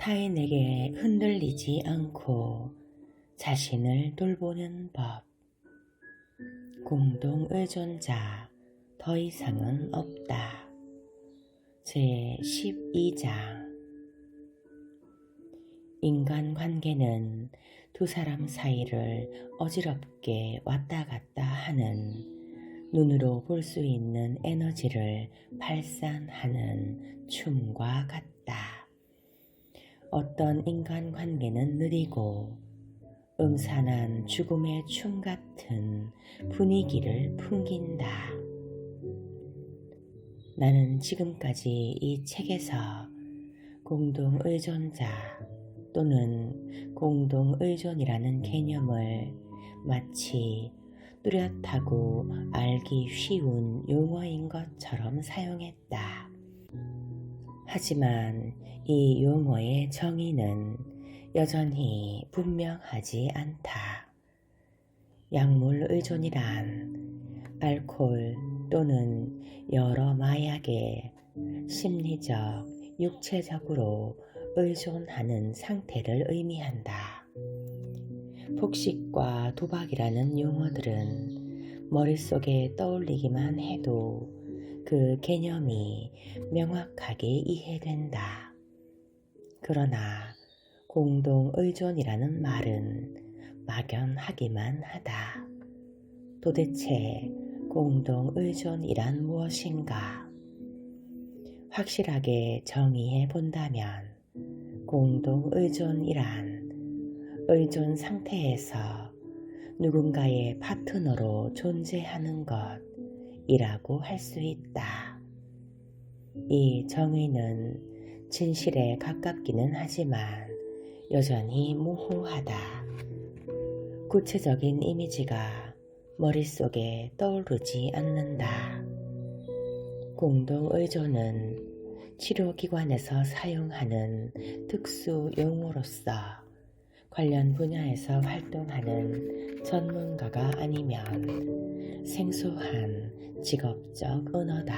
타인에게 흔들리지 않고 자신을 돌보는 법. 공동의존자 더 이상은 없다. 제12장. 인간관계는 두 사람 사이를 어지럽게 왔다 갔다 하는 눈으로 볼 수 있는 에너지를 발산하는 춤과 같다. 어떤 인간관계는 느리고 음산한 죽음의 춤 같은 분위기를 풍긴다. 나는 지금까지 이 책에서 공동의존자 또는 공동의존이라는 개념을 마치 뚜렷하고 알기 쉬운 용어인 것처럼 사용했다. 하지만 이 용어의 정의는 여전히 분명하지 않다. 약물 의존이란 알코올 또는 여러 마약에 심리적, 육체적으로 의존하는 상태를 의미한다. 폭식과 도박이라는 용어들은 머릿속에 떠올리기만 해도 그 개념이 명확하게 이해된다. 그러나 공동의존이라는 말은 막연하기만 하다. 도대체 공동의존이란 무엇인가? 확실하게 정의해 본다면 공동의존이란 의존 상태에서 누군가의 파트너로 존재하는 것이라고 할 수 있다. 이 정의는 진실에 가깝기는 하지만 여전히 모호하다. 구체적인 이미지가 머릿속에 떠오르지 않는다. 공동의존은 치료기관에서 사용하는 특수 용어로서 관련 분야에서 활동하는 전문가가 아니면 생소한 직업적 언어다.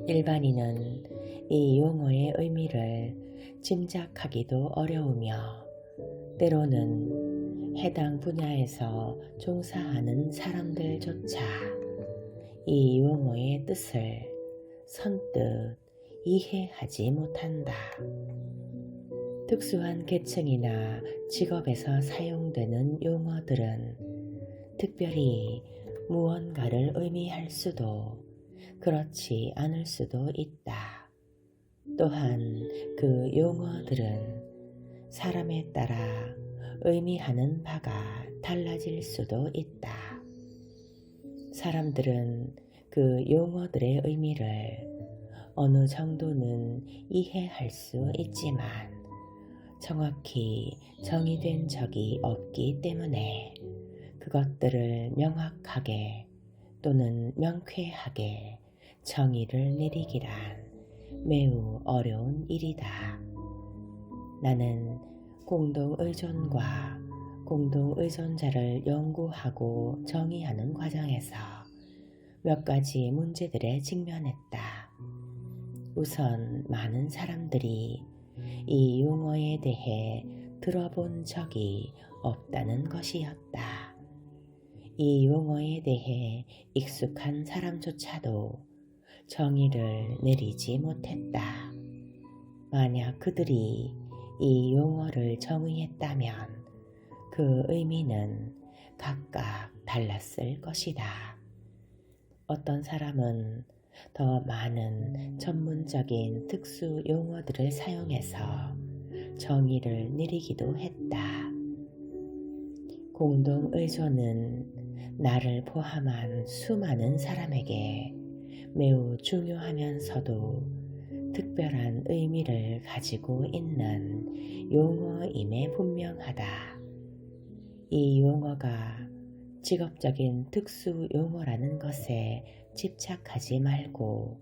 일반인은 이 용어의 의미를 짐작하기도 어려우며 때로는 해당 분야에서 종사하는 사람들조차 이 용어의 뜻을 선뜻 이해하지 못한다. 특수한 계층이나 직업에서 사용되는 용어들은 특별히 무언가를 의미할 수도 그렇지 않을 수도 있다. 또한 그 용어들은 사람에 따라 의미하는 바가 달라질 수도 있다. 사람들은 그 용어들의 의미를 어느 정도는 이해할 수 있지만 정확히 정의된 적이 없기 때문에 그것들을 명확하게 또는 명쾌하게 정의를 내리기란 매우 어려운 일이다. 나는 공동의존과 공동의존자를 연구하고 정의하는 과정에서 몇 가지 문제들에 직면했다. 우선 많은 사람들이 이 용어에 대해 들어본 적이 없다는 것이었다. 이 용어에 대해 익숙한 사람조차도 정의를 내리지 못했다. 만약 그들이 이 용어를 정의했다면 그 의미는 각각 달랐을 것이다. 어떤 사람은 더 많은 전문적인 특수 용어들을 사용해서 정의를 내리기도 했다. 공동의존은 나를 포함한 수많은 사람에게 매우 중요하면서도 특별한 의미를 가지고 있는 용어임에 분명하다. 이 용어가 직업적인 특수 용어라는 것에 집착하지 말고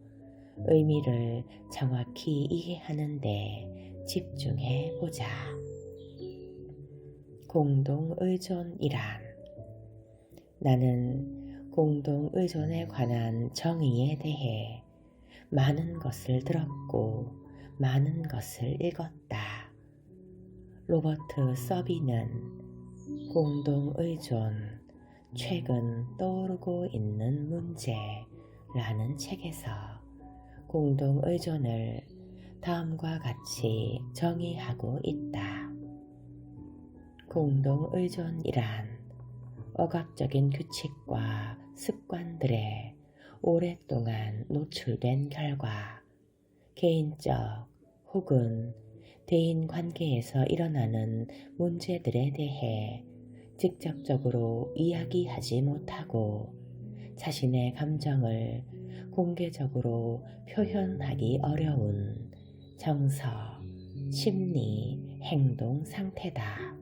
의미를 정확히 이해하는 데 집중해 보자. 공동의존이란 나는 공동의존에 관한 정의에 대해 많은 것을 들었고 많은 것을 읽었다. 로버트 서비는 공동의존, 최근 떠오르고 있는 문제라는 책에서 공동의존을 다음과 같이 정의하고 있다. 공동의존이란 억압적인 규칙과 습관들에 오랫동안 노출된 결과 개인적 혹은 대인관계에서 일어나는 문제들에 대해 직접적으로 이야기하지 못하고 자신의 감정을 공개적으로 표현하기 어려운 정서, 심리, 행동 상태다.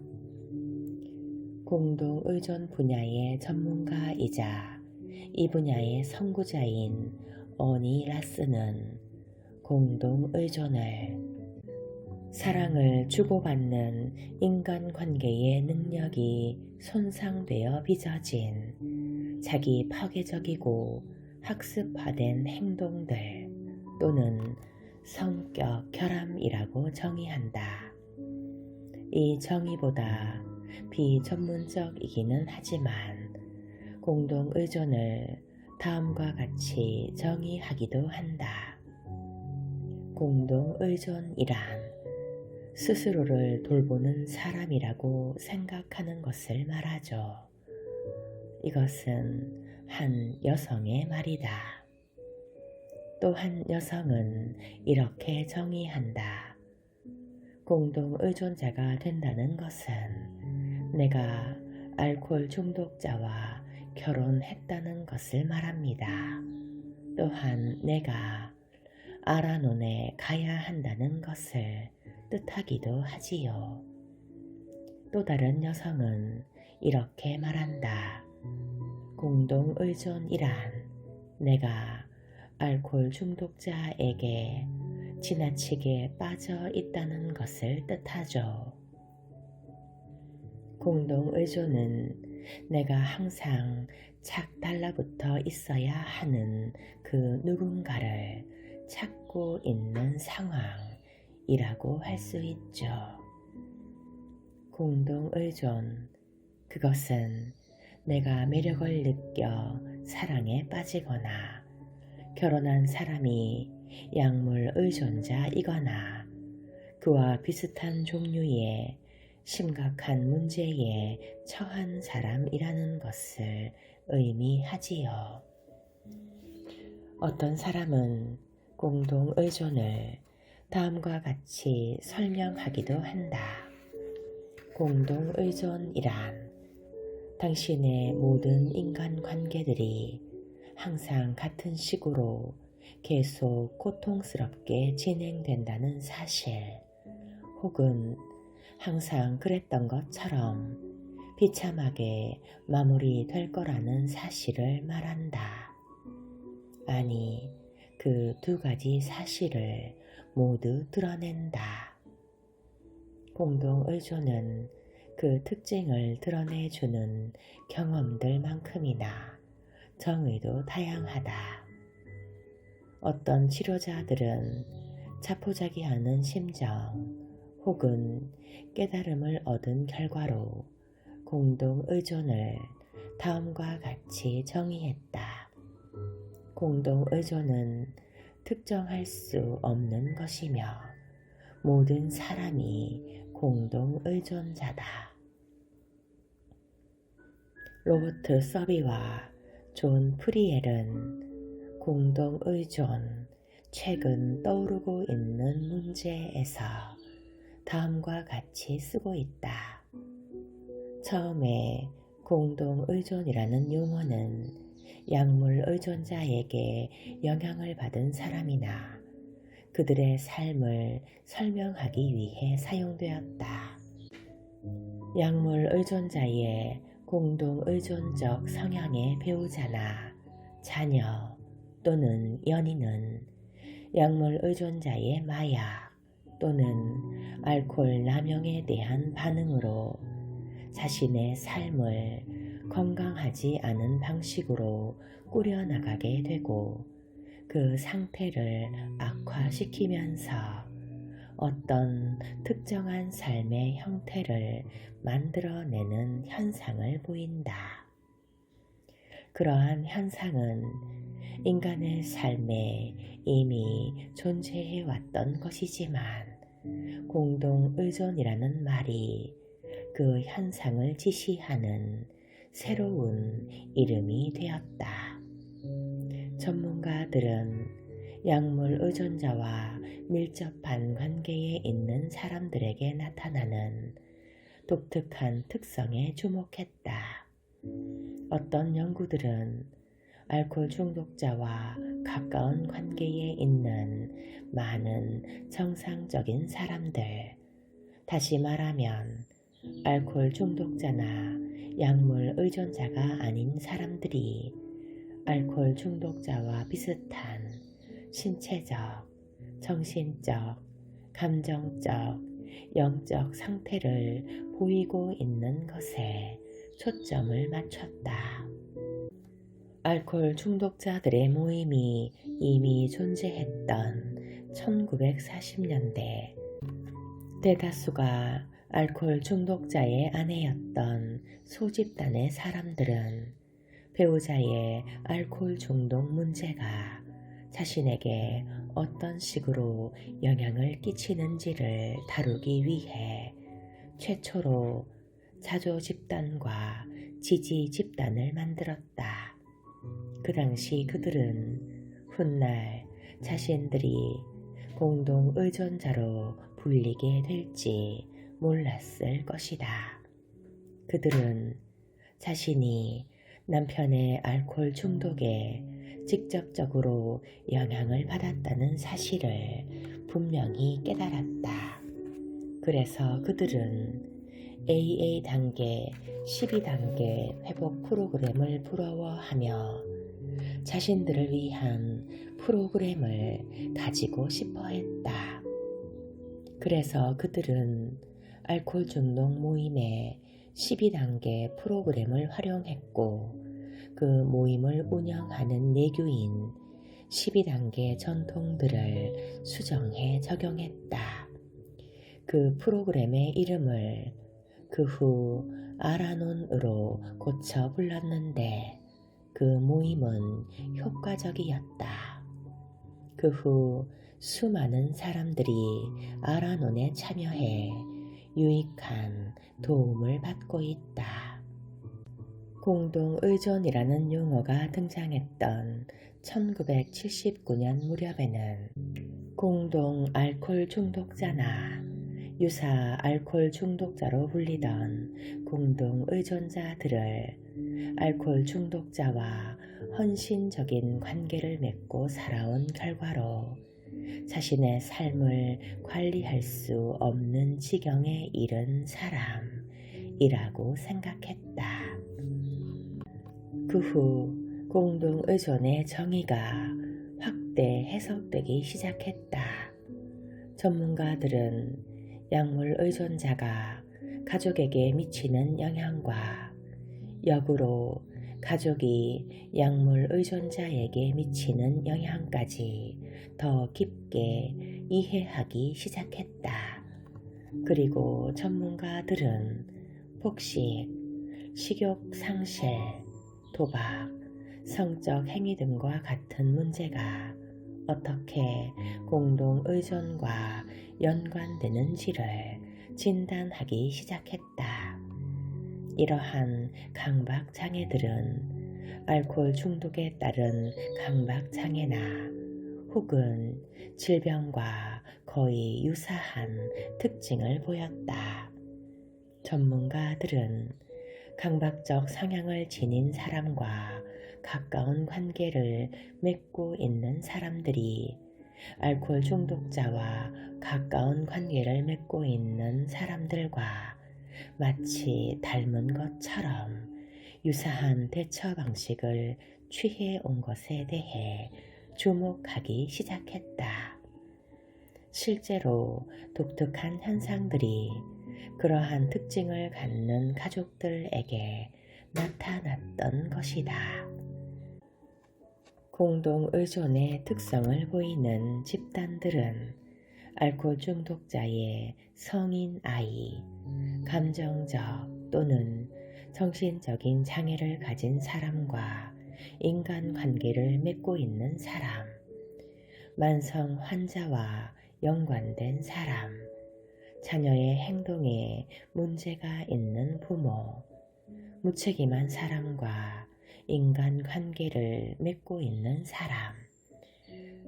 공동의존 분야의 전문가이자 이 분야의 선구자인 어니 라스는 공동의존을 사랑을 주고받는 인간관계의 능력이 손상되어 빚어진 자기 파괴적이고 학습화된 행동들 또는 성격 결함이라고 정의한다. 이 정의보다 비전문적이기는 하지만 공동의존을 다음과 같이 정의하기도 한다. 공동의존이란 스스로를 돌보는 사람이라고 생각하는 것을 말하죠. 이것은 한 여성의 말이다. 또 한 여성은 이렇게 정의한다. 공동의존자가 된다는 것은 내가 알코올 중독자와 결혼했다는 것을 말합니다. 또한 내가 알아논에 가야 한다는 것을 뜻하기도 하지요. 또 다른 여성은 이렇게 말한다. 공동의존이란 내가 알코올 중독자에게 지나치게 빠져 있다는 것을 뜻하죠. 공동의존은 내가 항상 착 달라붙어 있어야 하는 그 누군가를 찾고 있는 상황이라고 할 수 있죠. 공동의존, 그것은 내가 매력을 느껴 사랑에 빠지거나 결혼한 사람이 약물 의존자이거나 그와 비슷한 종류의 심각한 문제에 처한 사람이라는 것을 의미하지요. 어떤 사람은 공동의존을 다음과 같이 설명하기도 한다. 공동의존이란 당신의 모든 인간관계들이 항상 같은 식으로 계속 고통스럽게 진행된다는 사실, 혹은 항상 그랬던 것처럼 비참하게 마무리될 거라는 사실을 말한다. 아니, 그 두 가지 사실을 모두 드러낸다. 공동의존은 그 특징을 드러내주는 경험들만큼이나 정의도 다양하다. 어떤 치료자들은 자포자기하는 심정 혹은 깨달음을 얻은 결과로 공동의존을 다음과 같이 정의했다. 공동의존은 특정할 수 없는 것이며 모든 사람이 공동의존자다. 로버트 서비와 존 프리엘은 공동의존, 최근 떠오르고 있는 문제에서 다음과 같이 쓰고 있다. 처음에 공동의존이라는 용어는 약물 의존자에게 영향을 받은 사람이나 그들의 삶을 설명하기 위해 사용되었다. 약물 의존자의 공동의존적 성향의 배우자나 자녀 또는 연인은 약물 의존자의 마약 또는 알코올 남용에 대한 반응으로 자신의 삶을 건강하지 않은 방식으로 꾸려나가게 되고 그 상태를 악화시키면서 어떤 특정한 삶의 형태를 만들어내는 현상을 보인다. 그러한 현상은 인간의 삶에 이미 존재해왔던 것이지만 공동 의존이라는 말이 그 현상을 지시하는 새로운 이름이 되었다. 전문가들은 약물 의존자와 밀접한 관계에 있는 사람들에게 나타나는 독특한 특성에 주목했다. 어떤 연구들은 알코올 중독자와 가까운 관계에 있는 많은 정상적인 사람들, 다시 말하면 알코올 중독자나 약물 의존자가 아닌 사람들이 알코올 중독자와 비슷한 신체적, 정신적, 감정적, 영적 상태를 보이고 있는 것에 초점을 맞췄다. 알코올 중독자들의 모임이 이미 존재했던 1940년대, 대다수가 알코올 중독자의 아내였던 소집단의 사람들은 배우자의 알코올 중독 문제가 자신에게 어떤 식으로 영향을 끼치는지를 다루기 위해 최초로 자조 집단과 지지 집단을 만들었다. 그 당시 그들은 훗날 자신들이 공동 의존자로 불리게 될지 몰랐을 것이다. 그들은 자신이 남편의 알코올 중독에 직접적으로 영향을 받았다는 사실을 분명히 깨달았다. 그래서 그들은 AA 단계, 12단계 회복 프로그램을 부러워하며 자신들을 위한 프로그램을 가지고 싶어 했다. 그래서 그들은 알코올 중독 모임의 12단계 프로그램을 활용했고 그 모임을 운영하는 내교인 12단계 전통들을 수정해 적용했다. 그 프로그램의 이름을 그 후 아라논으로 고쳐 불렀는데 그 모임은 효과적이었다. 그 후 수많은 사람들이 아라논에 참여해 유익한 도움을 받고 있다. 공동 의존이라는 용어가 등장했던 1979년 무렵에는 공동 알코올 중독자나 유사 알코올 중독자로 불리던 공동 의존자들을 알코올 중독자와 헌신적인 관계를 맺고 살아온 결과로 자신의 삶을 관리할 수 없는 지경에 이른 사람이라고 생각했다. 그 후 공동 의존의 정의가 확대 해석되기 시작했다. 전문가들은 약물 의존자가 가족에게 미치는 영향과 역으로 가족이 약물 의존자에게 미치는 영향까지 더 깊게 이해하기 시작했다. 그리고 전문가들은 폭식, 식욕 상실, 도박, 성적 행위 등과 같은 문제가 어떻게 공동 의존과 연관되는지를 진단하기 시작했다. 이러한 강박 장애들은 알코올 중독에 따른 강박 장애나 혹은 질병과 거의 유사한 특징을 보였다. 전문가들은 강박적 성향을 지닌 사람과 가까운 관계를 맺고 있는 사람들이 알코올 중독자와 가까운 관계를 맺고 있는 사람들과 마치 닮은 것처럼 유사한 대처 방식을 취해 온 것에 대해 주목하기 시작했다. 실제로 독특한 현상들이 그러한 특징을 갖는 가족들에게 나타났던 것이다. 공동 의존의 특성을 보이는 집단들은 알코올 중독자의 성인 아이, 감정적 또는 정신적인 장애를 가진 사람과 인간관계를 맺고 있는 사람, 만성 환자와 연관된 사람, 자녀의 행동에 문제가 있는 부모, 무책임한 사람과 인간관계를 맺고 있는 사람,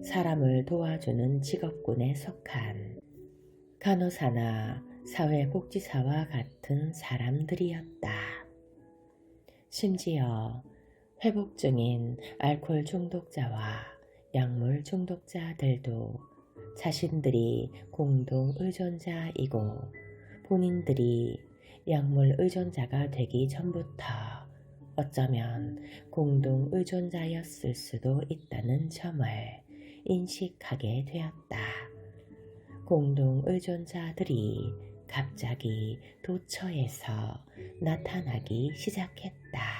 사람을 도와주는 직업군에 속한 간호사나 사회복지사와 같은 사람들이었다. 심지어 회복 중인 알코올 중독자와 약물 중독자들도 자신들이 공동 의존자이고 본인들이 약물 의존자가 되기 전부터 어쩌면 공동 의존자였을 수도 있다는 점을 인식하게 되었다. 공동 의존자들이 갑자기 도처에서 나타나기 시작했다.